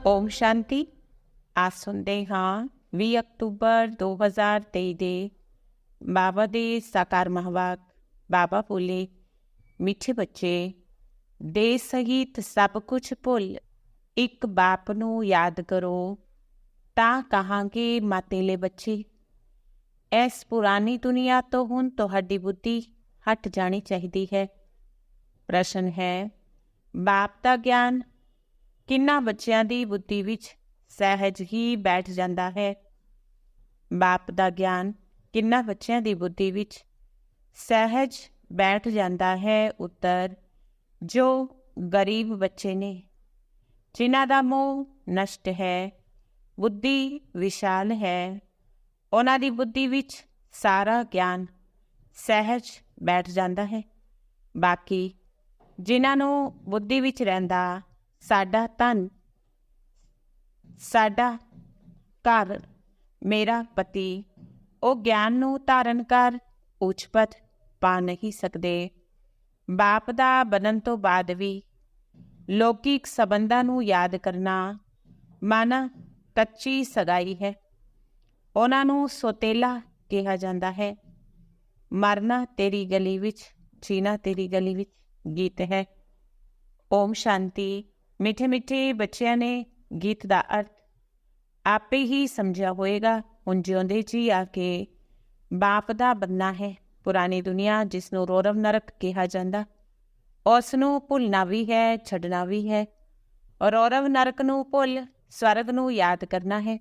ਓਮ ਸ਼ਾਂਤੀ। ਅੱਜ ਸੁਣਦੇ ਹਾਂ 20 ਅਕਤੂਬਰ 2023 ਦੇ ਬਾਬਾ ਦੇ ਸਾਕਾਰ ਮਹਾਵਾਕ। ਬਾਬਾ ਬੋਲੇ, ਮਿੱਠੇ ਬੱਚੇ, ਦੇਸ਼ ਸਹਿਤ ਸਭ ਕੁਛ ਭੁੱਲ ਇੱਕ ਬਾਪ ਨੂੰ ਯਾਦ ਕਰੋ ਤਾਂ ਕਹਾਂਗੇ ਮਾਤੇਲੇ ਬੱਚੇ। ਇਸ ਪੁਰਾਣੀ ਦੁਨੀਆ ਤੋਂ ਹੁਣ ਤੁਹਾਡੀ ਬੁੱਧੀ ਹਟ ਜਾਣੀ ਚਾਹੀਦੀ ਹੈ। ਪ੍ਰਸ਼ਨ ਹੈ, ਬਾਪ ਦਾ ਗਿਆਨ ਕਿੰਨਾ ਬੱਚਿਆਂ ਦੀ ਬੁੱਧੀ ਵਿੱਚ ਸਹਿਜ ਹੀ ਬੈਠ ਜਾਂਦਾ ਹੈ? ਬਾਪ ਦਾ ਗਿਆਨ ਕਿੰਨਾ ਬੱਚਿਆਂ ਦੀ ਬੁੱਧੀ ਵਿੱਚ ਸਹਿਜ ਬੈਠ ਜਾਂਦਾ ਹੈ? ਉੱਤਰ, ਜੋ ਗਰੀਬ ਬੱਚੇ ਨੇ, ਜਿਨ੍ਹਾਂ ਦਾ ਮੋਹ ਨਸ਼ਟ ਹੈ, ਬੁੱਧੀ ਵਿਸ਼ਾਲ ਹੈ, ਉਹਨਾਂ ਦੀ ਬੁੱਧੀ ਵਿੱਚ ਸਾਰਾ ਗਿਆਨ ਸਹਿਜ ਬੈਠ ਜਾਂਦਾ ਹੈ। ਬਾਕੀ ਜਿਨ੍ਹਾਂ ਨੂੰ ਬੁੱਧੀ ਵਿੱਚ ਰਹਿੰਦਾ ਸਾਡਾ ਧਨ, ਸਾਡਾ ਘਰ, ਮੇਰਾ ਪਤੀ, ਉਹ ਗਿਆਨ ਨੂੰ ਧਾਰਨ ਕਰ ਉੱਚ ਪਦ ਪਾ ਨਹੀਂ ਸਕਦੇ। ਬਾਪ ਦਾ ਬਣਨ ਤੋਂ ਬਾਅਦ ਵੀ ਲੌਕਿਕ ਸੰਬੰਧਾਂ ਨੂੰ ਯਾਦ ਕਰਨਾ ਮਨ ਕੱਚੀ ਸਗਾਈ ਹੈ। ਉਹਨਾਂ ਨੂੰ ਸੋਤੇਲਾ ਕਿਹਾ ਜਾਂਦਾ ਹੈ। ਮਰਨਾ ਤੇਰੀ ਗਲੀ ਵਿੱਚ, ਜੀਣਾ ਤੇਰੀ ਗਲੀ ਵਿੱਚ ਗੀਤ ਹੈ। ਓਮ ਸ਼ਾਂਤੀ। ਮਿੱਠੇ ਮਿੱਠੇ ਬੱਚਿਆਂ ਨੇ ਗੀਤ ਦਾ ਅਰਥ ਆਪੇ ਹੀ ਸਮਝਿਆ ਹੋਏਗਾ। ਹੁਣ ਜਿਉਂਦੇ ਜੀ ਆ ਕੇ ਬਾਪ ਦਾ ਬਣਨਾ ਹੈ। ਪੁਰਾਣੀ ਦੁਨੀਆ ਜਿਸ ਨੂੰ ਰੌਰਵ ਨਰਕ ਕਿਹਾ ਜਾਂਦਾ, ਉਸ ਨੂੰ ਭੁੱਲਣਾ ਵੀ ਹੈ, ਛੱਡਣਾ ਵੀ ਹੈ। ਰੌਰਵ ਨਰਕ ਨੂੰ ਭੁੱਲ ਸਵਰਗ ਨੂੰ ਯਾਦ ਕਰਨਾ ਹੈ।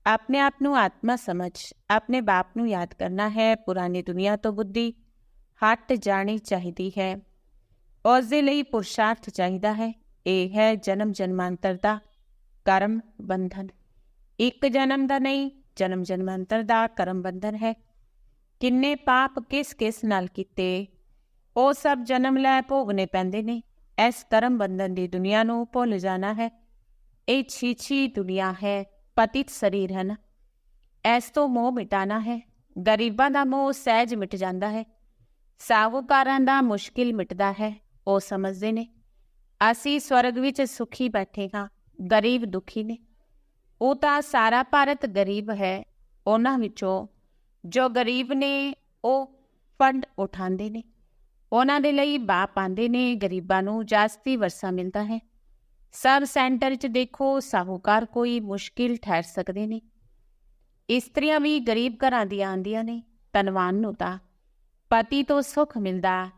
ਆਪਣੇ ਆਪ ਨੂੰ ਆਤਮਾ ਸਮਝ ਆਪਣੇ ਬਾਪ ਨੂੰ ਯਾਦ ਕਰਨਾ ਹੈ। ਪੁਰਾਣੀ ਦੁਨੀਆ ਤੋਂ ਬੁੱਧੀ ਹਟ ਜਾਣੀ ਚਾਹੀਦੀ ਹੈ। ਉਸ ਦੇ ਲਈ ਪੁਰਸ਼ਾਰਥ ਚਾਹੀਦਾ ਹੈ। ਇਹ ਹੈ ਜਨਮ ਜਨਮਾਂਤਰ ਦਾ ਕਰਮ ਬੰਧਨ। ਇੱਕ ਜਨਮ ਦਾ ਨਹੀਂ, ਜਨਮ ਜਨਮਾਂਤਰ ਦਾ ਕਰਮ ਬੰਧਨ ਹੈ। ਕਿੰਨੇ ਪਾਪ ਕਿਸ ਕਿਸ ਨਾਲ ਕੀਤੇ, ਉਹ ਸਭ ਜਨਮ ਲੈ ਭੋਗਣੇ ਪੈਂਦੇ ਨੇ। ਇਸ ਕਰਮ ਬੰਧਨ ਦੀ ਦੁਨੀਆ ਨੂੰ ਭੁੱਲ ਜਾਣਾ ਹੈ। ਇਹ ਛੀਛੀ ਦੁਨੀਆ ਹੈ, ਪਤਿਤ ਸਰੀਰ ਹੈ ਨਾ। ਇਸ ਤੋਂ ਮੋਹ ਮਿਟਾਣਾ ਹੈ। ਗਰੀਬਾਂ ਦਾ ਮੋਹ ਸਹਿਜ ਮਿਟ ਜਾਂਦਾ ਹੈ। ਸਾਹੂਕਾਰਾਂ ਦਾ ਮੁਸ਼ਕਿਲ ਮਿਟਦਾ ਹੈ। ਉਹ ਸਮਝਦੇ ਨੇ ਅਸੀਂ ਸਵਰਗ ਵਿੱਚ ਸੁਖੀ ਬੈਠੇ ਹਾਂ, ਗਰੀਬ ਦੁਖੀ ਨੇ। ਉਹ ਤਾਂ ਸਾਰਾ ਭਾਰਤ ਗਰੀਬ ਹੈ। ਉਹਨਾਂ ਵਿੱਚੋਂ ਜੋ ਗਰੀਬ ਨੇ ਉਹ ਫੰਡ ਉਠਾਉਂਦੇ ਨੇ। ਉਹਨਾਂ ਦੇ ਲਈ ਬਾਪ ਆਉਂਦੇ ਨੇ। ਗਰੀਬਾਂ ਨੂੰ ਜਾਸਤੀ ਵਰਸਾ ਮਿਲਦਾ ਹੈ। ਸਬ ਸੈਂਟਰ 'ਚ ਦੇਖੋ, ਸਾਹੂਕਾਰ ਕੋਈ ਮੁਸ਼ਕਿਲ ਠਹਿਰ ਸਕਦੇ ਨੇ। ਇਸਤਰੀਆਂ ਵੀ ਗਰੀਬ ਘਰਾਂ ਦੀਆਂ ਆਉਂਦੀਆਂ ਨੇ। ਧਨਵਾਨ ਨੂੰ ਤਾਂ ਪਤੀ ਤੋਂ ਸੁੱਖ ਮਿਲਦਾ,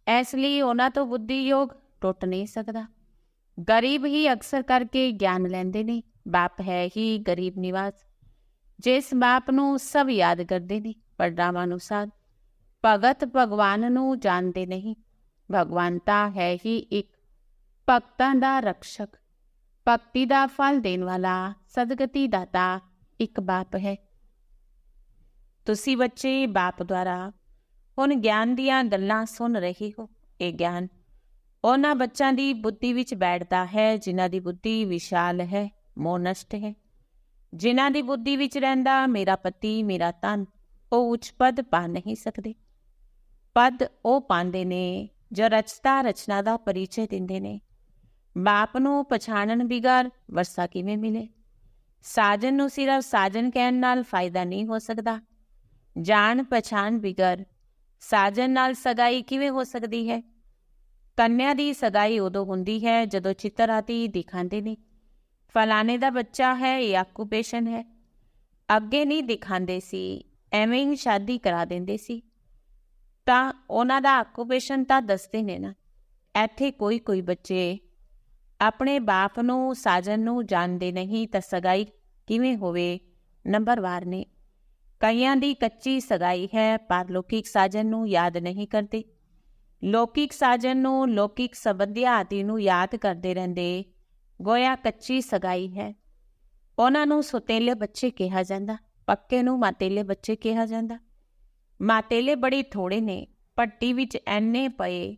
ਇਸ ਲਈ ਉਹਨਾਂ ਤੋਂ ਬੁੱਧੀ ਯੋਗ ਟੁੱਟ ਨਹੀਂ ਸਕਦਾ। ਗਰੀਬ ਹੀ ਅਕਸਰ ਕਰਕੇ ਗਿਆਨ ਲੈਂਦੇ ਨੇ। ਬਾਪ ਹੈ ਹੀ ਗਰੀਬ ਨਿਵਾਸ। ਜਿਸ ਬਾਪ ਨੂੰ ਸਭ ਯਾਦ ਕਰਦੇ ਨੇ, ਪਰ ਨਾਮਾਨੁਸਾਰ ਭਗਤ ਭਗਵਾਨ ਨੂੰ ਜਾਣਦੇ ਨਹੀਂ। ਭਗਵਾਨ ਤਾਂ ਹੈ ਹੀ ਇੱਕ ਭਗਤਾਂ ਦਾ ਰਕਸ਼ਕ, ਭਗਤੀ ਦਾ ਫਲ ਦੇਣ ਵਾਲਾ, ਸਦਗਤੀ ਦਾਤਾ ਇੱਕ ਬਾਪ ਹੈ। ਤੁਸੀਂ ਬੱਚੇ ਬਾਪ ਦੁਆਰਾ ਹੁਣ ਗਿਆਨ ਦੀਆਂ ਗੱਲਾਂ ਸੁਣ ਰਹੇ ਹੋ। ਇਹ ਗਿਆਨ ਉਹਨਾਂ ਬੱਚਿਆਂ ਦੀ ਬੁੱਧੀ ਵਿੱਚ ਬੈਠਦਾ ਹੈ ਜਿਨ੍ਹਾਂ ਦੀ ਬੁੱਧੀ ਵਿਸ਼ਾਲ ਹੈ, ਮੋਹ ਨਸ਼ਟ ਹੈ। ਜਿਨ੍ਹਾਂ ਦੀ ਬੁੱਧੀ ਵਿੱਚ ਰਹਿੰਦਾ ਮੇਰਾ ਪਤੀ, ਮੇਰਾ ਧਨ, ਉਹ ਉੱਚ ਪਦ ਪਾ ਨਹੀਂ ਸਕਦੇ। ਪਦ ਉਹ ਪਾਉਂਦੇ ਨੇ ਜੋ ਰਚਤਾ ਰਚਨਾ ਦਾ ਪਰਿਚੈ ਦਿੰਦੇ ਨੇ। ਬਾਪ ਨੂੰ ਪਛਾਣਨ ਬਿਗਰ ਵਰਸਾ ਕਿਵੇਂ ਮਿਲੇ? ਸਾਜਨ ਨੂੰ ਸਿਰਫ ਸਾਜਨ ਕਹਿਣ ਨਾਲ ਫਾਇਦਾ ਨਹੀਂ ਹੋ ਸਕਦਾ। ਜਾਣ ਪਛਾਣ ਬਿਗਰ ਸਾਜਨ ਨਾਲ ਸਗਾਈ ਕਿਵੇਂ ਹੋ ਸਕਦੀ ਹੈ? ਕੰਨਿਆ ਦੀ ਸਗਾਈ ਉਦੋਂ ਹੁੰਦੀ ਹੈ ਜਦੋਂ ਚਿੱਤਰ ਆਦਿ ਦਿਖਾਉਂਦੇ ਨੇ। ਫਲਾਣੇ ਦਾ ਬੱਚਾ ਹੈ, ਇਹ ਆਕੂਪੇਸ਼ਨ ਹੈ। ਅੱਗੇ ਨਹੀਂ ਦਿਖਾਉਂਦੇ ਸੀ, ਐਵੇਂ ਹੀ ਸ਼ਾਦੀ ਕਰਾ ਦਿੰਦੇ ਸੀ। ਤਾਂ ਉਹਨਾਂ ਦਾ ਆਕੂਪੇਸ਼ਨ ਤਾਂ ਦੱਸਦੇ ਨੇ ਨਾ। ਇੱਥੇ ਕੋਈ ਕੋਈ ਬੱਚੇ ਆਪਣੇ ਬਾਪ ਨੂੰ, ਸਾਜਨ ਨੂੰ ਜਾਣਦੇ ਨਹੀਂ ਤਾਂ ਸਗਾਈ ਕਿਵੇਂ ਹੋਵੇ? ਨੰਬਰਵਾਰ ਨੇ। ਕਈਆਂ ਦੀ ਕੱਚੀ ਸਗਾਈ ਹੈ ਪਰ ਲੌਕਿਕ ਸਾਜਨ ਨੂੰ ਯਾਦ ਨਹੀਂ ਕਰਦੇ। ਲੌਕਿਕ ਸਾਜਨ ਨੂੰ, ਲੌਕਿਕ ਸੰਬੰਧੀਆਂ ਆਦਿ ਨੂੰ ਯਾਦ ਕਰਦੇ ਰਹਿੰਦੇ, ਗੋਇਆ ਕੱਚੀ ਸਗਾਈ ਹੈ। ਉਹਨਾਂ ਨੂੰ ਸੋਤੇਲੇ ਬੱਚੇ ਕਿਹਾ ਜਾਂਦਾ, ਪੱਕੇ ਨੂੰ ਮਾਤੇਲੇ ਬੱਚੇ ਕਿਹਾ ਜਾਂਦਾ। ਮਾਤੇਲੇ ਬੜੇ ਥੋੜ੍ਹੇ ਨੇ, ਭੱਟੀ ਵਿੱਚ ਐਨੇ ਪਏ,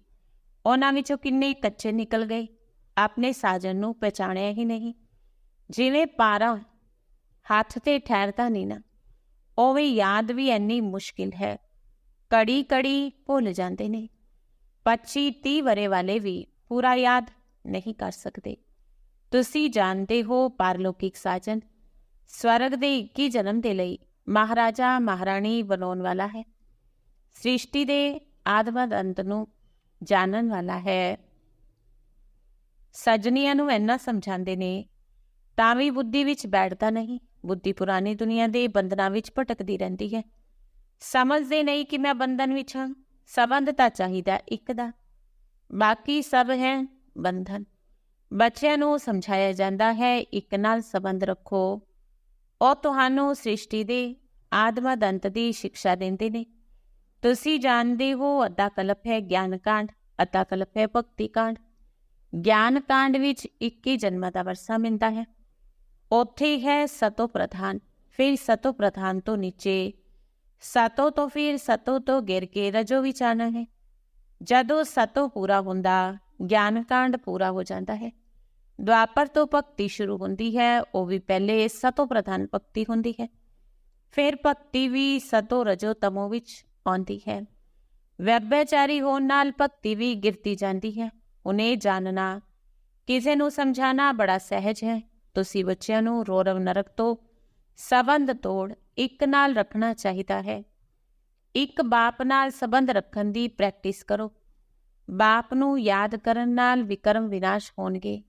ਉਹਨਾਂ ਵਿੱਚੋਂ ਕਿੰਨੇ ਕੱਚੇ ਨਿਕਲ ਗਏ। ਆਪਣੇ ਸਾਜਨ ਨੂੰ ਪਹਿਚਾਣਿਆ ਹੀ ਨਹੀਂ। ਜਿਵੇਂ ਪਾਰਾ ਹੱਥ 'ਤੇ ਠਹਿਰਦਾ ਨਹੀਂ ਨਾ, ਉਵੇਂ ਯਾਦ ਵੀ ਇੰਨੀ ਮੁਸ਼ਕਿਲ ਹੈ। ਕੜੀ ਕੜੀ ਭੁੱਲ ਜਾਂਦੇ ਨੇ। 25-30 ਵਰ੍ਹੇ ਵਾਲੇ ਵੀ ਪੂਰਾ ਯਾਦ ਨਹੀਂ ਕਰ ਸਕਦੇ। ਤੁਸੀਂ ਜਾਣਦੇ ਹੋ ਪਰਲੌਕਿਕ ਸਾਜਨ ਸਵਰਗ ਦੇ 21 ਜਨਮ ਦੇ ਲਈ ਮਹਾਰਾਜਾ ਮਹਾਰਾਣੀ ਬਣਾਉਣ ਵਾਲਾ ਹੈ। ਸ੍ਰਿਸ਼ਟੀ ਦੇ ਆਦਿ ਅੰਤ ਨੂੰ ਜਾਣਨ ਵਾਲਾ ਹੈ। ਸਜਣੀਆਂ ਨੂੰ ਇੰਨਾ ਸਮਝਾਉਂਦੇ ਨੇ ਤਾਂ ਵੀ ਬੁੱਧੀ ਵਿੱਚ ਬੈਠਦਾ ਨਹੀਂ। ਬੁੱਧੀ ਪੁਰਾਣੀ ਦੁਨੀਆ ਦੇ ਬੰਧਨਾਂ ਵਿੱਚ ਭਟਕਦੀ ਰਹਿੰਦੀ ਹੈ। ਸਮਝਦੇ ਨਹੀਂ ਕਿ ਮੈਂ ਬੰਧਨ ਵਿੱਚ ਹਾਂ। ਸੰਬੰਧ ਤਾਂ ਚਾਹੀਦਾ ਇੱਕ ਦਾ, ਬਾਕੀ ਸਭ ਹੈ ਬੰਧਨ। ਬੱਚਿਆਂ ਨੂੰ ਸਮਝਾਇਆ ਜਾਂਦਾ ਹੈ ਇੱਕ ਨਾਲ ਸੰਬੰਧ ਰੱਖੋ। ਉਹ ਤੁਹਾਨੂੰ ਸ੍ਰਿਸ਼ਟੀ ਦੇ ਆਦਿ ਅੰਤ ਦੀ ਸਿੱਖਿਆ ਦਿੰਦੇ ਨੇ। ਤੁਸੀਂ ਜਾਣਦੇ ਹੋ ਅੱਧਾ ਕਲਪ ਹੈ ਗਿਆਨ ਕਾਂਡ, ਅੱਧਾ ਕਲਪ ਹੈ ਭਗਤੀ ਕਾਂਡ। ਗਿਆਨ ਕਾਂਡ ਵਿੱਚ 21 ਜਨਮਾਂ ਦਾ ਵਰਸਾ ਮਿਲਦਾ ਹੈ। ਉੱਥੇ ਹੈ ਸਤੋ ਪ੍ਰਧਾਨ, ਫਿਰ ਸਤੋ ਪ੍ਰਧਾਨ ਤੋਂ ਨੀਚੇ ਸਤੋ ਤੋਂ ਫਿਰ ਸਤੋ ਤੋਂ ਗਿਰ ਕੇ ਰਜੋ ਵਿੱਚ ਆਉਣਾ ਹੈ। ਜਦੋਂ ਸਤੋ ਪੂਰਾ ਹੁੰਦਾ ਗਿਆਨ ਕਾਂਡ ਪੂਰਾ ਹੋ ਜਾਂਦਾ ਹੈ। ਦੁਆਪਰ ਤੋਂ ਭਗਤੀ ਸ਼ੁਰੂ ਹੁੰਦੀ ਹੈ। ਉਹ ਵੀ ਪਹਿਲੇ ਸਤੋ ਪ੍ਰਧਾਨ ਭਗਤੀ ਹੁੰਦੀ ਹੈ, ਫਿਰ ਭਗਤੀ ਵੀ ਸਤੋ ਰਜੋ ਤਮੋ ਵਿੱਚ ਆਉਂਦੀ ਹੈ। ਵਿਅਭਿਚਾਰੀ ਹੋਣ ਨਾਲ ਭਗਤੀ ਵੀ ਗਿਰਤੀ ਜਾਂਦੀ ਹੈ। ਉਹਨੇ ਜਾਣਨਾ, ਕਿਸੇ ਨੂੰ ਸਮਝਾਉਣਾ ਬੜਾ ਸਹਿਜ ਹੈ। ਤੁਸੀਂ ਬੱਚਿਆਂ ਨੂੰ ਰੋਰਵ ਨਰਕ ਤੋਂ ਸੰਬੰਧ ਤੋੜ ਇੱਕ ਨਾਲ ਰੱਖਣਾ ਚਾਹੀਦਾ ਹੈ। ਇੱਕ ਬਾਪ ਨਾਲ ਸੰਬੰਧ ਰੱਖਣ ਦੀ ਪ੍ਰੈਕਟਿਸ ਕਰੋ। ਬਾਪ ਨੂੰ ਯਾਦ ਕਰਨ ਨਾਲ ਵਿਕਰਮ ਵਿਨਾਸ਼ ਹੋਣਗੇ।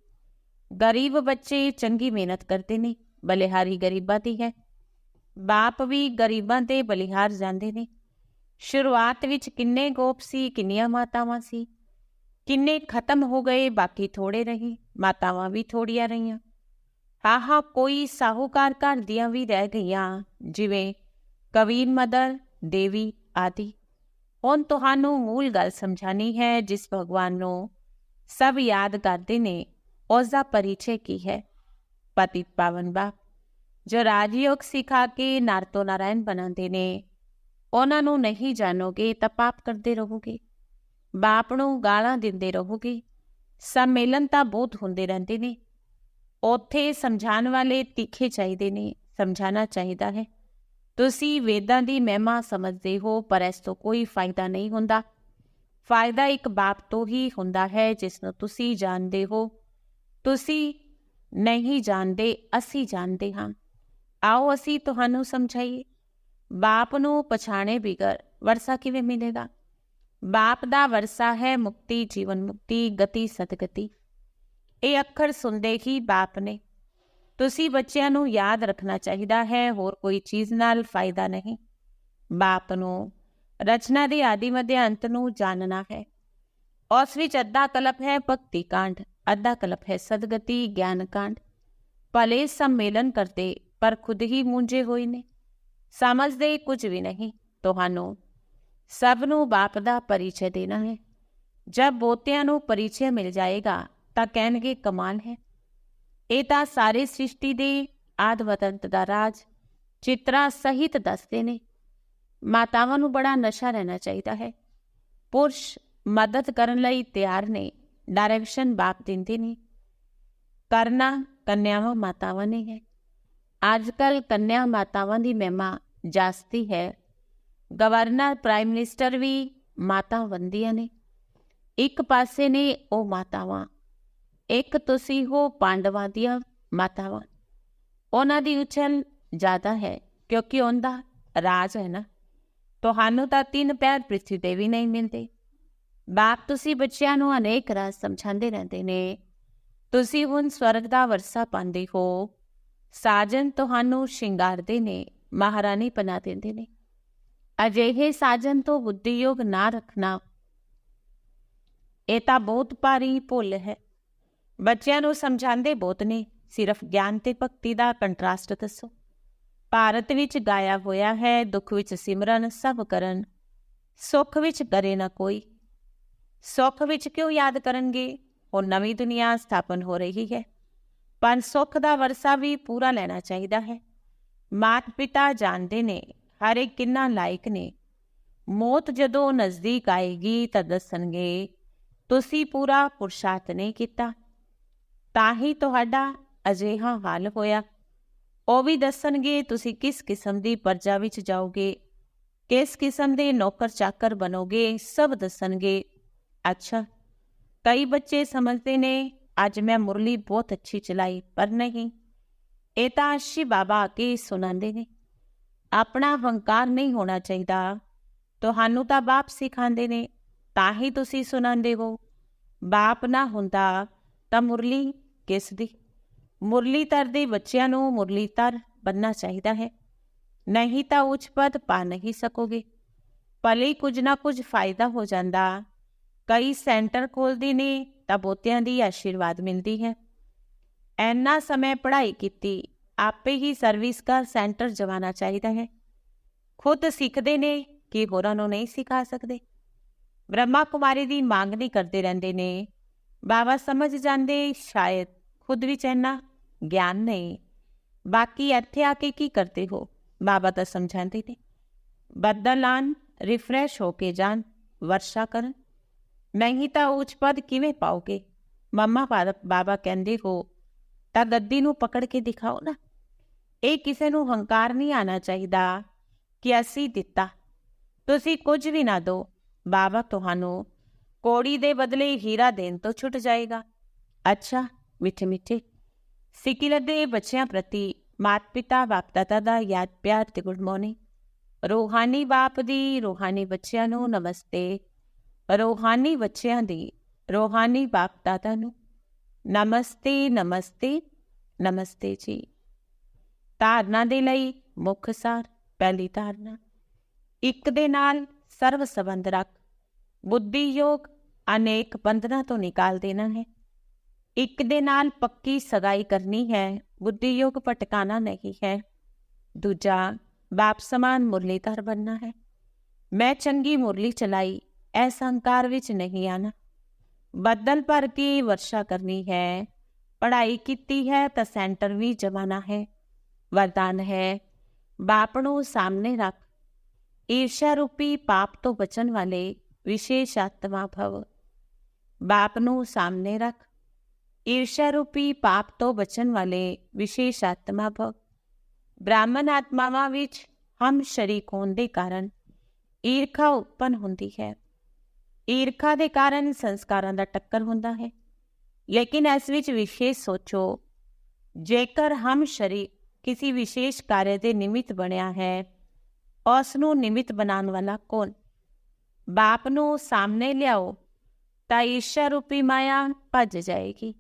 ਗਰੀਬ ਬੱਚੇ ਚੰਗੀ ਮਿਹਨਤ ਕਰਦੇ ਨੇ, ਬਲਿਹਾਰੀ ਗਰੀਬਾਂ ਦੀ ਹੈ। ਬਾਪ ਵੀ ਗਰੀਬਾਂ ਦੇ ਬਲਿਹਾਰ ਜਾਂਦੇ ਨੇ। ਸ਼ੁਰੂਆਤ ਵਿੱਚ ਕਿੰਨੇ ਗੋਪ ਸੀ, ਕਿੰਨੀਆਂ ਮਾਤਾਵਾਂ ਸੀ, ਕਿੰਨੇ ਖਤਮ ਹੋ ਗਏ, ਬਾਕੀ ਥੋੜੇ ਰਹੇ। ਮਾਤਾਵਾਂ ਵੀ ਥੋੜੀਆਂ ਰਹੀਆਂ। ਹਾਂ, ਕੋਈ ਸਾਹੂਕਾਰ ਘਰ ਦੀਆਂ ਵੀ ਰਹਿ ਗਈਆਂ, ਜਿਵੇਂ ਕਬੀਰ ਮਦਰ ਦੇਵੀ ਆਦਿ। ਹੁਣ ਤੁਹਾਨੂੰ ਮੂਲ ਗੱਲ ਸਮਝਾਣੀ ਹੈ। ਜਿਸ ਭਗਵਾਨ ਨੂੰ ਸਭ ਯਾਦ ਕਰਦੇ ਨੇ ਉਸ ਦਾ ਪਰਿਚੈ ਕੀ ਹੈ? ਪਤਿਤ ਪਾਵਨ ਬਾਪ, ਜੋ ਰਾਜਯੋਗ ਸਿਖਾ ਕੇ ਨਰ ਤੋਂ ਨਾਰਾਇਣ ਬਣਾਉਂਦੇ ਨੇ। ਉਹਨਾਂ ਨੂੰ ਨਹੀਂ ਜਾਣੋਗੇ ਤਾਂ ਪਾਪ ਕਰਦੇ ਰਹੋਗੇ। ਬਾਪ ਨੂੰ ਗਾਲਾਂ ਦਿੰਦੇ ਰਹੋਗੇ। ਸੰਮੇਲਨ ਤਾਂ ਬਹੁਤ ਹੁੰਦੇ ਰਹਿੰਦੇ ਨੇ, ਉੱਥੇ ਸਮਝਾਉਣ ਵਾਲੇ ਤਿੱਖੇ ਚਾਹੀਦੇ ਨੇ। ਸਮਝਾਉਣਾ ਚਾਹੀਦਾ ਹੈ। ਤੁਸੀਂ ਵੇਦਾਂ ਦੀ ਮਹਿਮਾ ਸਮਝਦੇ ਹੋ, ਪਰ ਇਸ ਤੋਂ ਕੋਈ ਫਾਇਦਾ ਨਹੀਂ ਹੁੰਦਾ। ਫਾਇਦਾ ਇੱਕ ਬਾਪ ਤੋਂ ਹੀ ਹੁੰਦਾ ਹੈ ਜਿਸ ਨੂੰ ਤੁਸੀਂ ਜਾਣਦੇ ਹੋ। ਤੁਸੀਂ ਨਹੀਂ ਜਾਣਦੇ, ਅਸੀਂ ਜਾਣਦੇ ਹਾਂ। ਆਓ ਅਸੀਂ ਤੁਹਾਨੂੰ ਸਮਝਾਈਏ। ਬਾਪ ਨੂੰ ਪਛਾਣੇ ਬਿਗਰ ਵਰਸਾ ਕਿਵੇਂ ਮਿਲੇਗਾ? ਬਾਪ ਦਾ ਵਰਸਾ ਹੈ ਮੁਕਤੀ, ਜੀਵਨ ਮੁਕਤੀ, ਗਤੀ ਸਦਗਤੀ। ਇਹ ਅੱਖਰ ਸੁਣਦੇ ਹੀ ਬਾਪ ਨੇ। ਤੁਸੀਂ ਬੱਚਿਆਂ ਨੂੰ ਯਾਦ ਰੱਖਣਾ ਚਾਹੀਦਾ ਹੈ, ਹੋਰ ਕੋਈ ਚੀਜ਼ ਨਾਲ ਫਾਇਦਾ ਨਹੀਂ। ਬਾਪ ਨੂੰ ਰਚਨਾ ਦੇ ਆਦਿ ਮੱਧ ਅੰਤ ਨੂੰ ਜਾਣਨਾ ਹੈ। ਉਸ ਵਿੱਚ ਅੱਧਾ ਕਲਪ ਹੈ ਭਗਤੀ ਕਾਂਡ, ਅੱਧਾ ਕਲਪ ਹੈ ਸਦਗਤੀ ਗਿਆਨ ਕਾਂਡ। ਭਲੇ ਸੰਮੇਲਨ ਕਰਦੇ ਪਰ ਖੁਦ ਹੀ ਮੂੰਝੇ ਹੋਏ ਨੇ, ਸਮਝਦੇ ਕੁਝ ਵੀ ਨਹੀਂ। ਤੁਹਾਨੂੰ ਸਭ ਨੂੰ ਬਾਪ ਦਾ ਪਰਿਚੈ ਦੇਣਾ ਹੈ। ਜਦ ਬੋਤਿਆਂ ਨੂੰ ਪਰਿਚੈ ਮਿਲ ਜਾਏਗਾ ਤਾਂ ਕਹਿਣਗੇ ਕਮਾਲ ਹੈ। ਇਹ ਤਾਂ ਸਾਰੇ ਸ੍ਰਿਸ਼ਟੀ ਦੇ ਆਦਿ-ਅੰਤ ਦਾ ਰਾਜ ਚਿੱਤਰਾਂ ਸਹਿਤ ਦੱਸਦੇ ਨੇ। ਮਾਤਾਵਾਂ ਨੂੰ ਬੜਾ ਨਸ਼ਾ ਰਹਿਣਾ ਚਾਹੀਦਾ ਹੈ। ਪੁਰਸ਼ ਮਦਦ ਕਰਨ ਲਈ ਤਿਆਰ ਨੇ, ਡਾਇਰੈਕਸ਼ਨ ਬਾਪ ਦਿੰਦੇ ਨੇ। ਕਰਨਾ ਕੰਨਿਆਵਾਂ ਮਾਤਾਵਾਂ ਨੇ ਹੈ। ਅੱਜ ਕੱਲ੍ਹ ਕੰਨਿਆ ਮਾਤਾਵਾਂ ਦੀ ਮਹਿਮਾ ਜਾਸਤੀ ਹੈ। ਗਵਰਨਰ, ਪ੍ਰਾਈਮ ਮਿਨਿਸਟਰ ਵੀ ਮਾਤਾ ਬਣਦੀਆਂ ਨੇ। ਇੱਕ ਪਾਸੇ ਨੇ ਉਹ ਮਾਤਾਵਾਂ, ਇੱਕ ਤੁਸੀਂ ਹੋ ਪਾਂਡਵਾਂ ਦੀਆਂ ਮਾਤਾਵਾਂ। ਉਹਨਾਂ ਦੀ ਉਛਲ ਜ਼ਿਆਦਾ ਹੈ ਕਿਉਂਕਿ ਉਹਦਾ ਰਾਜ ਹੈ ਨਾ। ਤੁਹਾਨੂੰ ਤਾਂ 3 ਪੈਰ ਪ੍ਰਿਥਵੀ ਤੇ ਵੀ ਨਹੀਂ ਮਿਲਦੇ। ਬਾਪ ਤੁਸੀਂ ਬੱਚਿਆਂ ਨੂੰ ਅਨੇਕ ਰਾਜ ਸਮਝਾਉਂਦੇ ਰਹਿੰਦੇ ਨੇ। ਤੁਸੀਂ ਹੁਣ ਸਵਰਗ ਦਾ ਵਰਸਾ ਪਾਉਂਦੇ ਹੋ। ਸਾਜਨ ਤੁਹਾਨੂੰ ਸ਼ਿੰਗਾਰਦੇ ਨੇ, ਮਹਾਰਾਣੀ ਬਣਾ ਦਿੰਦੇ ਨੇ। ਅਜਿਹੇ ਸਾਜਨ ਤੋਂ ਬੁੱਧੀਯੋਗ ਨਾ ਰੱਖਣਾ, ਇਹ ਤਾਂ ਬਹੁਤ ਭਾਰੀ ਭੁੱਲ ਹੈ। ਬੱਚਿਆਂ ਨੂੰ ਸਮਝਾਉਂਦੇ ਬਹੁਤ ਨੇ, ਸਿਰਫ ਗਿਆਨ ਤੇ ਭਗਤੀ ਦਾ ਕੰਟਰਾਸਟ ਦੱਸੋ। ਭਾਰਤ ਵਿੱਚ ਗਾਇਆ ਹੋਇਆ ਹੈ, ਦੁੱਖ ਵਿੱਚ ਸਿਮਰਨ ਸਭ ਕਰਨ, ਸੁੱਖ ਵਿੱਚ ਕਰੇ ਨਾ ਕੋਈ। ਸੁੱਖ ਵਿੱਚ ਕਿਉਂ ਯਾਦ ਕਰਨਗੇ? ਹੁਣ ਨਵੀਂ ਦੁਨੀਆ ਸਥਾਪਨ ਹੋ ਰਹੀ ਹੈ, ਪਰ ਸੁੱਖ ਦਾ ਵਰਸਾ ਵੀ ਪੂਰਾ ਲੈਣਾ ਚਾਹੀਦਾ ਹੈ। ਮਾਤ ਪਿਤਾ ਜਾਣਦੇ ਨੇ ਹਰ ਇੱਕ ਕਿੰਨਾ ਲਾਇਕ ਨੇ। ਮੌਤ ਜਦੋਂ ਨਜ਼ਦੀਕ ਆਏਗੀ ਤਾਂ ਦੱਸਣਗੇ ਤੁਸੀਂ ਪੂਰਾ ਪੁਰਸ਼ਾਰਥ ਨਹੀਂ ਕੀਤਾ, ਤਾਂ ਹੀ ਤੁਹਾਡਾ ਅਜਿਹਾ ਹਾਲ ਹੋਇਆ। ਉਹ ਵੀ ਦੱਸਣਗੇ ਤੁਸੀਂ ਕਿਸ ਕਿਸਮ ਦੀ ਪਰਜਾ ਵਿੱਚ ਜਾਓਗੇ, ਕਿਸ ਕਿਸਮ ਦੇ ਨੌਕਰ ਚਾਕਰ ਬਣੋਗੇ, ਸਭ ਦੱਸਣਗੇ। ਅੱਛਾ, ਕਈ ਬੱਚੇ ਸਮਝਦੇ ਨੇ ਅੱਜ ਮੈਂ ਮੁਰਲੀ ਬਹੁਤ ਅੱਛੀ ਚਲਾਈ, ਪਰ ਨਹੀਂ, ਇਹ ਤਾਂ ਅਸ਼ੀ ਬਾਬਾ ਆ ਕੇ ਸੁਣਾਉਂਦੇ ਨੇ। ਆਪਣਾ ਹੰਕਾਰ ਨਹੀਂ ਹੋਣਾ ਚਾਹੀਦਾ। ਤੁਹਾਨੂੰ ਤਾਂ ਬਾਪ ਸਿਖਾਉਂਦੇ ਨੇ, ਤਾਂ ਹੀ ਤੁਸੀਂ ਸੁਣਾਉਂਦੇ ਹੋ। ਬਾਪ ਨਾ ਹੁੰਦਾ ਤਾਂ ਮੁਰਲੀ ਕਿਸ ਦੀ? ਮੁਰਲੀਧਰ ਦੇ ਬੱਚਿਆਂ ਨੂੰ ਮੁਰਲੀਧਰ ਬਣਨਾ ਚਾਹੀਦਾ ਹੈ, ਨਹੀਂ ਤਾਂ ਉੱਚ ਪਦ ਪਾ ਨਹੀਂ ਸਕੋਗੇ। ਭਲੇ ਕੁਝ ਨਾ ਕੁਝ ਫਾਇਦਾ ਹੋ ਜਾਂਦਾ। ਕਈ ਸੈਂਟਰ ਖੋਲ੍ਹਦੇ ਨੇ ਤਾਂ ਬਹੁਤਿਆਂ ਦੀ ਆਸ਼ੀਰਵਾਦ ਮਿਲਦੀ ਹੈ। ਇੰਨਾ ਸਮੇਂ ਪੜ੍ਹਾਈ ਕੀਤੀ, ਆਪੇ ਹੀ ਸਰਵਿਸ ਦਾ ਸੈਂਟਰ ਜਵਾਉਣਾ ਚਾਹੀਦਾ ਹੈ। ਖੁਦ ਸਿੱਖਦੇ ਨੇ ਕਿ ਹੋਰਾਂ ਨੂੰ ਨਹੀਂ ਸਿਖਾ ਸਕਦੇ। ਬ੍ਰਹਮਾ ਕੁਮਾਰੀ ਦੀ ਮੰਗ ਨਹੀਂ ਕਰਦੇ ਰਹਿੰਦੇ ਨੇ। ਬਾਬਾ ਸਮਝ ਜਾਂਦੇ ਸ਼ਾਇਦ ਖੁਦ ਵਿੱਚ ਇੰਨਾ ਗਿਆਨ ਨਹੀਂ। ਬਾਕੀ ਇੱਥੇ ਆ ਕੇ ਕੀ ਕਰਦੇ ਹੋ? ਬਾਬਾ ਤਾਂ ਸਮਝਾਉਂਦੇ ਨੇ। ਬੱਦਲ ਆਉਣ, ਰਿਫਰੈਸ਼ ਹੋ ਕੇ ਜਾਣ, ਵਰਸ਼ਾ ਕਰਨ, ਨਹੀਂ ਤਾਂ ਉੱਚ ਪਦ ਕਿਵੇਂ ਪਾਓਗੇ? ਮੰਮਾ ਬਾਬਾ ਕਹਿੰਦੇ ਹੋ ਤਾਂ ਗੱਦੀ ਨੂੰ ਪਕੜ ਕੇ ਦਿਖਾਓ ਨਾ। ਇਹ ਕਿਸੇ ਨੂੰ ਹੰਕਾਰ ਨਹੀਂ ਆਉਣਾ ਚਾਹੀਦਾ ਕਿ ਅਸੀਂ ਦਿੱਤਾ। ਤੁਸੀਂ ਕੁਝ ਵੀ ਨਾ ਦਿਓ, ਬਾਬਾ ਤੁਹਾਨੂੰ ਕੋੜੀ ਦੇ ਬਦਲੇ ਹੀਰਾ ਦੇਣ ਤੋਂ ਛੁੱਟ ਜਾਏਗਾ। ਅੱਛਾ ਮਿੱਠੇ ਮਿੱਠੇ ਸਿੱਕਿਲਤ ਦੇ ਬੱਚਿਆਂ ਪ੍ਰਤੀ ਮਾਤਾ ਪਿਤਾ ਬਾਪ ਦਾਦਾ ਦਾ ਯਾਦ ਪਿਆਰ ਤੇ ਗੁੱਡ ਮਾਰਨਿੰਗ। ਰੂਹਾਨੀ ਬਾਪ ਦੀ ਰੂਹਾਨੀ ਬੱਚਿਆਂ ਨੂੰ ਨਮਸਤੇ। ਰੂਹਾਨੀ ਬੱਚਿਆਂ ਦੀ ਰੂਹਾਨੀ ਬਾਪ ਦਾਦਾ ਨੂੰ ਨਮਸਤੇ ਨਮਸਤੇ ਨਮਸਤੇ ਜੀ। ਧਾਰਨਾ ਦੇ ਲਈ ਮੁੱਖ ਸਾਰ। ਪਹਿਲੀ ਧਾਰਨਾ, ਇੱਕ ਦੇ ਨਾਲ ਸਰਵ ਸੰਬੰਧ ਰੱਖ। ਬੁੱਧੀ ਯੋਗ ਅਨੇਕ ਬੰਧਨਾਂ ਤੋਂ ਨਿਕਾਲ ਦੇਣਾ ਹੈ। ਇੱਕ ਦੇ ਨਾਲ ਪੱਕੀ ਸਗਾਈ ਕਰਨੀ ਹੈ। ਬੁੱਧੀ ਯੋਗ ਭਟਕਾਣਾ ਨਹੀਂ ਹੈ। ਦੂਜਾ, ਬਾਪ ਸਮਾਨ ਮੁਰਲੀਧਰ ਬਣਨਾ ਹੈ। ਮੈਂ ਚੰਗੀ ਮੁਰਲੀ ਚਲਾਈ, ਇਸ ਹੰਕਾਰ ਵਿੱਚ ਨਹੀਂ ਆਣਾ। ਬੱਦਲ ਭਰ ਕੇ ਵਰਸ਼ਾ ਕਰਨੀ ਹੈ। ਪੜ੍ਹਾਈ ਕੀਤੀ ਹੈ ਤਾਂ ਸੈਂਟਰ ਵੀ ਜਮਾਨਾ ਹੈ। ਵਰਦਾਨ ਹੈ, ਬਾਪ ਨੂੰ ਸਾਹਮਣੇ ਰੱਖ। ਈਰਸ਼ਾ ਰੂਪੀ ਪਾਪ ਤੋਂ ਬਚਣ ਵਾਲੇ ਵਿਸ਼ੇਸ਼ ਆਤਮਾ ਭਵ। ਬਾਪ ਨੂੰ ਸਾਹਮਣੇ ਰੱਖ। ਈਰਸ਼ਾ ਰੂਪੀ ਪਾਪ ਤੋਂ ਬਚਣ ਵਾਲੇ ਵਿਸ਼ੇਸ਼ ਆਤਮਾ ਭਵ। ਬ੍ਰਾਹਮਣ ਆਤਮਾਵਾਂ ਵਿੱਚ ਹਮ ਸ਼ਰੀਕ ਹੋਣ ਦੇ ਕਾਰਨ ਈਰਖਾ ਉਤਪੰਨ ਹੁੰਦੀ ਹੈ। ਈਰਖਾ ਦੇ ਕਾਰਨ ਸੰਸਕਾਰਾਂ ਦਾ ਟੱਕਰ ਹੁੰਦਾ ਹੈ। ਲੇਕਿਨ ਇਸ ਵਿੱਚ ਵਿਸ਼ੇਸ਼ ਸੋਚੋ, ਜੇਕਰ ਹਮ ਸ਼ਰੀਕ ਕਿਸੇ ਵਿਸ਼ੇਸ਼ ਕਾਰਜ ਦੇ ਨਿਮਿਤ ਬਣਿਆ ਹੈ, ਉਸ ਨੂੰ ਨਿਮਿਤ ਬਣਾਉਣ ਵਾਲਾ ਕੌਣ? ਬਾਪ ਨੂੰ ਸਾਹਮਣੇ ਲਿਆਓ ਤਾਂ ਈਰਸ਼ਾ ਰੂਪੀ ਮਾਇਆ ਭੱਜ ਜਾਏਗੀ।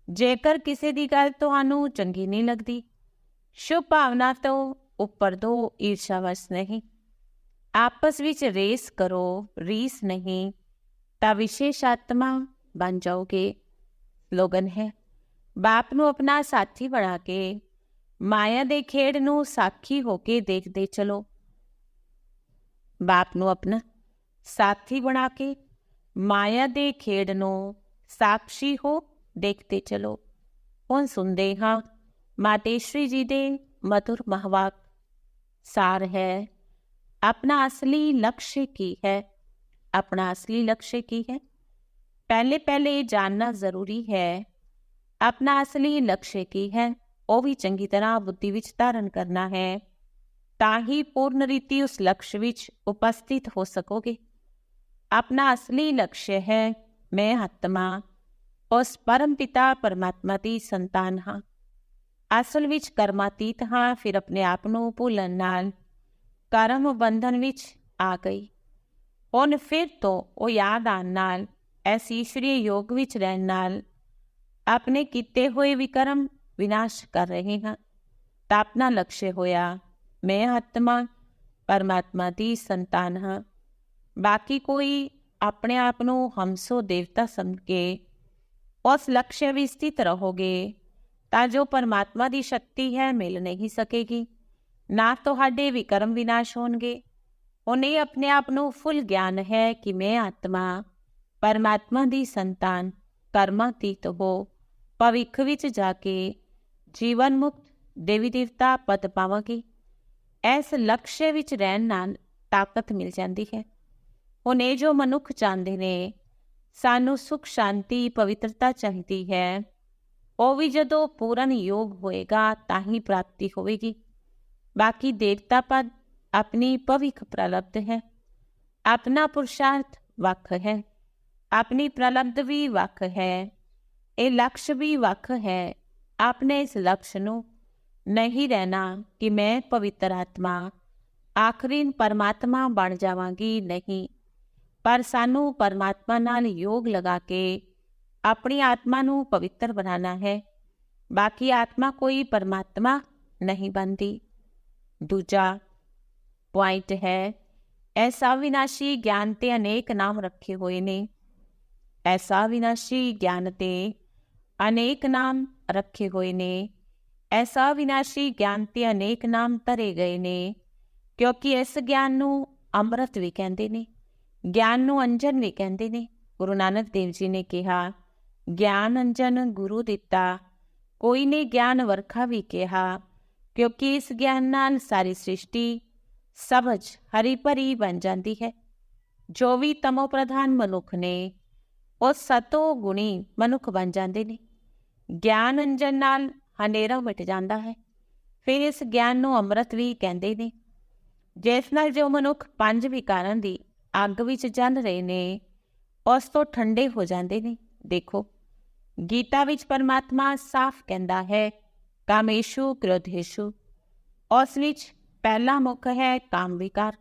ਜੇਕਰ ਕਿਸੇ ਦੀ ਗੱਲ ਤੁਹਾਨੂੰ ਚੰਗੀ ਨਹੀਂ ਲੱਗਦੀ, ਸ਼ੁਭ ਭਾਵਨਾ ਤੋਂ ਉੱਪਰ ਦੋ, ਈਰਸ਼ਾਵਸ਼ ਨਹੀਂ। ਆਪਸ ਵਿੱਚ ਰੇਸ ਕਰੋ, ਰੀਸ ਨਹੀਂ, ਤਾਂ ਵਿਸ਼ੇਸ਼ ਆਤਮਾ ਬਣ ਜਾਓਗੇ। ਸਲੋਗਨ ਹੈ, ਬਾਪ ਨੂੰ ਆਪਣਾ ਸਾਥੀ ਬਣਾ ਕੇ ਮਾਇਆ ਦੇ ਖੇਡ ਨੂੰ ਸਾਖੀ ਹੋ ਕੇ ਦੇਖਦੇ ਚਲੋ। ਬਾਪ ਨੂੰ ਆਪਣਾ ਸਾਥੀ ਬਣਾ ਕੇ ਮਾਇਆ ਦੇ ਖੇਡ ਨੂੰ ਸਾਖੀ ਹੋ ਦੇਖਦੇ ਚਲੋ। ਹੁਣ ਸੁਣਦੇ ਹਾਂ ਮਾਤੇਸ਼ਰੀ ਜੀ ਦੇ ਮਧੁਰ ਮਹਾਵਾਕ। ਸਾਰ ਹੈ, ਆਪਣਾ ਅਸਲੀ ਲਕਸ਼ ਕੀ ਹੈ? ਆਪਣਾ ਅਸਲੀ ਲਕਸ਼ ਕੀ ਹੈ? ਪਹਿਲੇ ਜਾਣਨਾ ਜ਼ਰੂਰੀ ਹੈ। ਆਪਣਾ ਅਸਲੀ ਲਕਸ਼ ਕੀ ਹੈ, ਉਹ ਵੀ ਚੰਗੀ ਤਰ੍ਹਾਂ ਬੁੱਧੀ ਵਿੱਚ ਧਾਰਨ ਕਰਨਾ ਹੈ, ਤਾਂ ਹੀ ਪੂਰਨ ਰੀਤੀ ਉਸ ਲਕਸ਼ ਵਿੱਚ ਉਪਸਥਿਤ ਹੋ ਸਕੋਗੇ। ਆਪਣਾ ਅਸਲੀ ਲਕਸ਼ ਹੈ, ਮੈਂ ਆਤਮਾ ਉਸ ਪਰਮ ਪਿਤਾ ਪਰਮਾਤਮਾ ਦੀ ਸੰਤਾਨ ਹਾਂ। ਅਸਲ ਵਿੱਚ ਕਰਮਾਤੀਤ ਹਾਂ। ਫਿਰ ਆਪਣੇ ਆਪ ਨੂੰ ਭੁੱਲਣ ਨਾਲ ਕਰਮ ਬੰਧਨ ਵਿੱਚ ਆ ਗਈ। ਹੁਣ ਫਿਰ ਤੋਂ ਉਹ ਯਾਦ ਆਉਣ ਨਾਲ, ਇਸ ਈਸ਼ਵਰੀ ਯੋਗ ਵਿੱਚ ਰਹਿਣ ਨਾਲ ਆਪਣੇ ਕੀਤੇ ਹੋਏ ਵਿਕਰਮ ਵਿਨਾਸ਼ ਕਰ ਰਹੇ ਹਾਂ। ਤਾਂ ਆਪਣਾ ਲਕਸ਼ ਹੋਇਆ, ਮੈਂ ਆਤਮਾ ਪਰਮਾਤਮਾ ਦੀ ਸੰਤਾਨ ਹਾਂ। ਬਾਕੀ ਕੋਈ ਆਪਣੇ ਆਪ ਨੂੰ ਹਮਸੋ ਦੇਵਤਾ ਸਮਝ ਕੇ ਉਸ ਲਕਸ਼ ਵਿੱਚ ਸਥਿਤ ਰਹੋਗੇ ਤਾਂ ਜੋ ਪਰਮਾਤਮਾ ਦੀ ਸ਼ਕਤੀ ਹੈ ਮਿਲ ਨਹੀਂ ਸਕੇਗੀ, ਨਾ ਤੁਹਾਡੇ ਵਿਕਰਮ ਵਿਨਾਸ਼ ਹੋਣਗੇ। ਉਹਨੇ ਆਪਣੇ ਆਪ ਨੂੰ ਫੁੱਲ ਗਿਆਨ ਹੈ ਕਿ ਮੈਂ ਆਤਮਾ ਪਰਮਾਤਮਾ ਦੀ ਸੰਤਾਨ ਕਰਮਾਤੀਤ ਹੋ ਭਵਿੱਖ ਵਿੱਚ ਜਾ ਕੇ ਜੀਵਨ ਮੁਕਤ ਦੇਵੀ ਦੇਵਤਾ ਪਦ ਪਾਵਾਂਗੇ। ਇਸ ਲਕਸ਼ ਵਿੱਚ ਰਹਿਣ ਨਾਲ ਤਾਕਤ ਮਿਲ ਜਾਂਦੀ ਹੈ। ਹੁਣ ਇਹ ਜੋ ਮਨੁੱਖ ਚਾਹੁੰਦੇ ਨੇ, ਸਾਨੂੰ ਸੁਖ ਸ਼ਾਂਤੀ ਪਵਿੱਤਰਤਾ ਚਾਹੀਦੀ ਹੈ, ਉਹ ਵੀ ਜਦੋਂ ਪੂਰਨ ਯੋਗ ਹੋਏਗਾ ਤਾਂ ਹੀ ਪ੍ਰਾਪਤੀ ਹੋਵੇਗੀ। ਬਾਕੀ ਦੇਵਤਾ ਪਦ ਆਪਣੀ ਭਵਿੱਖ ਪ੍ਰਲਬਧ ਹੈ। ਆਪਣਾ ਪੁਰਸ਼ਾਰਥ ਵੱਖ ਹੈ, ਆਪਣੀ ਪ੍ਰਲਬਧ ਵੀ ਵੱਖ ਹੈ। ਇਹ ਲਕਸ਼ ਵੀ ਵੱਖ ਹੈ। ਆਪਣੇ ਇਸ ਲਕਸ਼ ਨੂੰ ਨਹੀਂ ਰਹਿਣਾ ਕਿ ਮੈਂ ਪਵਿੱਤਰ ਆਤਮਾ ਆਖਰੀ ਪਰਮਾਤਮਾ ਬਣ ਜਾਵਾਂਗੀ, ਨਹੀਂ, ਪਰ ਸਾਨੂੰ ਪਰਮਾਤਮਾ ਨਾਲ ਯੋਗ ਲਗਾ ਕੇ ਆਪਣੀ ਆਤਮਾ ਨੂੰ ਪਵਿੱਤਰ ਬਣਾਉਣਾ ਹੈ। ਬਾਕੀ ਆਤਮਾ ਕੋਈ ਪਰਮਾਤਮਾ ਨਹੀਂ ਬਣਦੀ। ਦੂਜਾ ਪੁਆਇੰਟ ਹੈ, ਐਸਾ ਵਿਨਾਸ਼ੀ ਗਿਆਨ ਤੇ ਅਨੇਕ ਨਾਮ ਰੱਖੇ ਹੋਏ ਨੇ। ਐਸਾ ਵਿਨਾਸ਼ੀ ਗਿਆਨ ਤੇ ਅਨੇਕ ਨਾਮ ਰੱਖੇ ਹੋਏ ਨੇ। ਐਸਾ ਵਿਨਾਸ਼ੀ ਗਿਆਨ ਤੇ ਅਨੇਕ ਨਾਮ ਧਰੇ ਗਏ ਨੇ, ਕਿਉਂਕਿ ਇਸ ਗਿਆਨ ਨੂੰ ਅੰਮ੍ਰਿਤ ਵੀ ਕਹਿੰਦੇ ਨੇ, ਗਿਆਨ ਨੂੰ ਅੰਜਨ ਵੀ ਕਹਿੰਦੇ ਨੇ। ਗੁਰੂ ਨਾਨਕ ਦੇਵ ਜੀ ਨੇ ਕਿਹਾ, ਗਿਆਨ ਅੰਜਨ ਗੁਰੂ ਦਿੱਤਾ, ਕੋਈ ਨੇ ਗਿਆਨ ਵਰਖਾ ਵੀ ਕਿਹਾ, ਕਿਉਂਕਿ ਇਸ ਗਿਆਨ ਨਾਲ ਸਾਰੀ ਸ੍ਰਿਸ਼ਟੀ ਸਬਝ ਹਰੀ ਭਰੀ ਬਣ ਜਾਂਦੀ ਹੈ। ਜੋ ਵੀ ਤਮੋ ਪ੍ਰਧਾਨ ਮਨੁੱਖ ਨੇ ਉਹ ਸਤੋ ਗੁਣੀ ਮਨੁੱਖ ਬਣ ਜਾਂਦੇ ਨੇ। ਗਿਆਨ ਅੰਜਨ ਨਾਲ ਹਨੇਰਾ ਮਿਟ ਜਾਂਦਾ ਹੈ। ਫਿਰ ਇਸ ਗਿਆਨ ਨੂੰ ਅੰਮ੍ਰਿਤ ਵੀ ਕਹਿੰਦੇ ਨੇ, ਜਿਸ ਨਾਲ ਜੋ ਮਨੁੱਖ 5 ਵਿਕਾਰਾਂ ਦੀ ਅੱਗ ਵਿੱਚ ਜਲ ਰਹੇ ਨੇ ਉਸ ਤੋਂ ਠੰਡੇ ਹੋ ਜਾਂਦੇ ਨੇ। ਦੇਖੋ, ਗੀਤਾ ਵਿੱਚ ਪਰਮਾਤਮਾ ਸਾਫ਼ ਕਹਿੰਦਾ ਹੈ, ਕਾਮੇਸ਼ੂ ਕ੍ਰੋਧੇਸ਼ੂ। ਉਸ ਵਿੱਚ ਪਹਿਲਾ ਮੁੱਖ ਹੈ ਕਾਮ ਵਿਕਾਰ,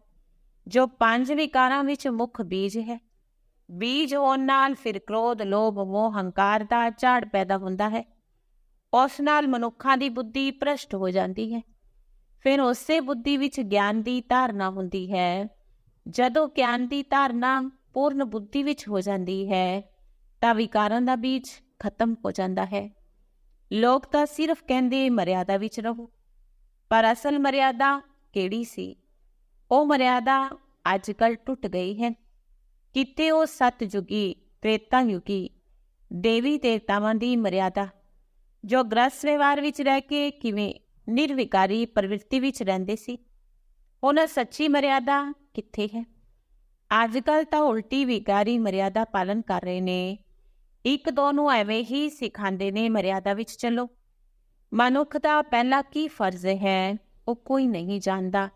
ਜੋ 5 ਵਿਕਾਰਾਂ ਵਿੱਚ ਮੁੱਖ ਬੀਜ ਹੈ। ਬੀਜ ਹੋਣ ਨਾਲ ਫਿਰ ਕ੍ਰੋਧ, ਲੋਭ, ਮੋਹ, ਹੰਕਾਰ ਦਾ ਝਾੜ ਪੈਦਾ ਹੁੰਦਾ ਹੈ। ਉਸ ਨਾਲ ਮਨੁੱਖਾਂ ਦੀ ਬੁੱਧੀ ਭ੍ਰਸ਼ਟ ਹੋ ਜਾਂਦੀ ਹੈ। ਫਿਰ ਉਸੇ ਬੁੱਧੀ ਵਿੱਚ ਗਿਆਨ ਦੀ ਧਾਰਨਾ ਹੁੰਦੀ ਹੈ। ਜਦੋਂ ਗਿਆਨ ਦੀ ਧਾਰਨਾ ਪੂਰਨ ਬੁੱਧੀ ਵਿੱਚ ਹੋ ਜਾਂਦੀ ਹੈ ਤਾਂ ਵਿਕਾਰਾਂ ਦਾ ਬੀਜ ਖਤਮ ਹੋ ਜਾਂਦਾ ਹੈ। ਲੋਕ ਤਾਂ ਸਿਰਫ ਕਹਿੰਦੇ ਮਰਿਆਦਾ ਵਿੱਚ ਰਹੋ, ਪਰ ਅਸਲ ਮਰਿਆਦਾ ਕਿਹੜੀ ਸੀ? ਉਹ ਮਰਿਆਦਾ ਅੱਜ ਕੱਲ੍ਹ ਟੁੱਟ ਗਈ ਹੈ। ਕਿਤੇ ਉਹ ਸਤਯੁਗੀ, ਤ੍ਰੇਤਾ ਯੁਗੀ ਦੇਵੀ ਦੇਵਤਾਵਾਂ ਦੀ ਮਰਿਆਦਾ, ਜੋ ਗ੍ਰਸਤ ਵਿਵਹਾਰ ਵਿੱਚ ਰਹਿ ਕੇ ਕਿਵੇਂ ਨਿਰਵਿਕਾਰੀ ਪ੍ਰਵਿਰਤੀ ਵਿੱਚ ਰਹਿੰਦੇ ਸੀ, ਹੁਣ ਸੱਚੀ ਮਰਿਆਦਾ ਕਿੱਥੇ ਹੈ? ਅੱਜ ਕੱਲ੍ਹ ਤਾਂ ਉਲਟੀ ਵਿਕਾਰੀ ਮਰਿਆਦਾ ਪਾਲਨ ਕਰ ਰਹੇ ਨੇ। ਇੱਕ ਦੋ ਨੂੰ ਐਵੇਂ ਹੀ ਸਿਖਾਉਂਦੇ ਨੇ, ਮਰਿਆਦਾ ਵਿੱਚ ਚੱਲੋ। ਮਨੁੱਖ ਦਾ ਪਹਿਲਾ ਕੀ ਫਰਜ਼ ਹੈ ਉਹ ਕੋਈ ਨਹੀਂ ਜਾਣਦਾ।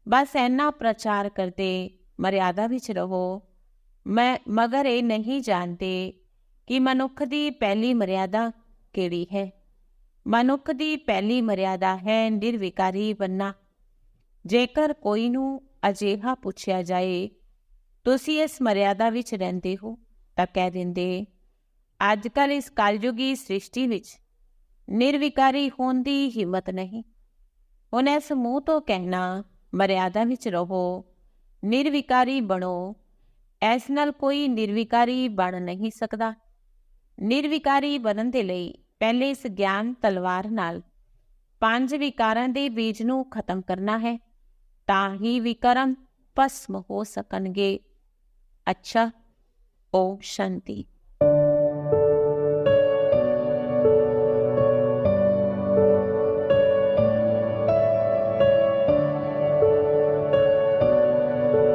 ਬਸ ਇੰਨਾ ਪ੍ਰਚਾਰ ਕਰਦੇ ਮਰਿਆਦਾ ਵਿੱਚ ਰਹੋ, ਮਗਰ ਇਹ ਨਹੀਂ ਜਾਣਦੇ ਕਿ ਮਨੁੱਖ ਦੀ ਪਹਿਲੀ ਮਰਿਆਦਾ ਕਿਹੜੀ ਹੈ। ਮਨੁੱਖ ਦੀ ਪਹਿਲੀ ਮਰਿਆਦਾ ਹੈ ਨਿਰਵਿਕਾਰੀ ਬਣਨਾ। ਜੇਕਰ ਕੋਈ ਨੂੰ ਅਜਿਹਾ ਪੁੱਛਿਆ ਜਾਏ, ਤੁਸੀਂ ਇਸ ਮਰਿਆਦਾ ਵਿੱਚ ਰਹਿੰਦੇ ਹੋ, ਤਾਂ ਕਹਿ ਦਿੰਦੇ, ਅੱਜ ਕੱਲ੍ਹ ਇਸ ਕਲਯੁਗੀ ਸ੍ਰਿਸ਼ਟੀ ਵਿੱਚ ਨਿਰਵਿਕਾਰੀ ਹੋਣ ਦੀ ਹਿੰਮਤ ਨਹੀਂ। ਹੁਣ ਇਸ ਮੂੰਹ ਤੋਂ ਕਹਿਣਾ ਮਰਿਆਦਾ ਵਿੱਚ ਰਹੋ, ਨਿਰਵਿਕਾਰੀ ਬਣੋ, ਇਸ ਨਾਲ ਕੋਈ ਨਿਰਵਿਕਾਰੀ ਬਣ ਨਹੀਂ ਸਕਦਾ। ਨਿਰਵਿਕਾਰੀ ਬਣਨ ਦੇ ਲਈ ਪਹਿਲੇ ਇਸ ਗਿਆਨ ਤਲਵਾਰ ਨਾਲ 5 ਵਿਕਾਰਾਂ ਦੇ ਬੀਜ ਨੂੰ ਖਤਮ ਕਰਨਾ ਹੈ, ਤਾਂ ਹੀ ਵਿਕਰਮ ਭਸਮ ਹੋ ਸਕਣਗੇ। ਅੱਛਾ, ਓਮ ਸ਼ਾਂਤੀ।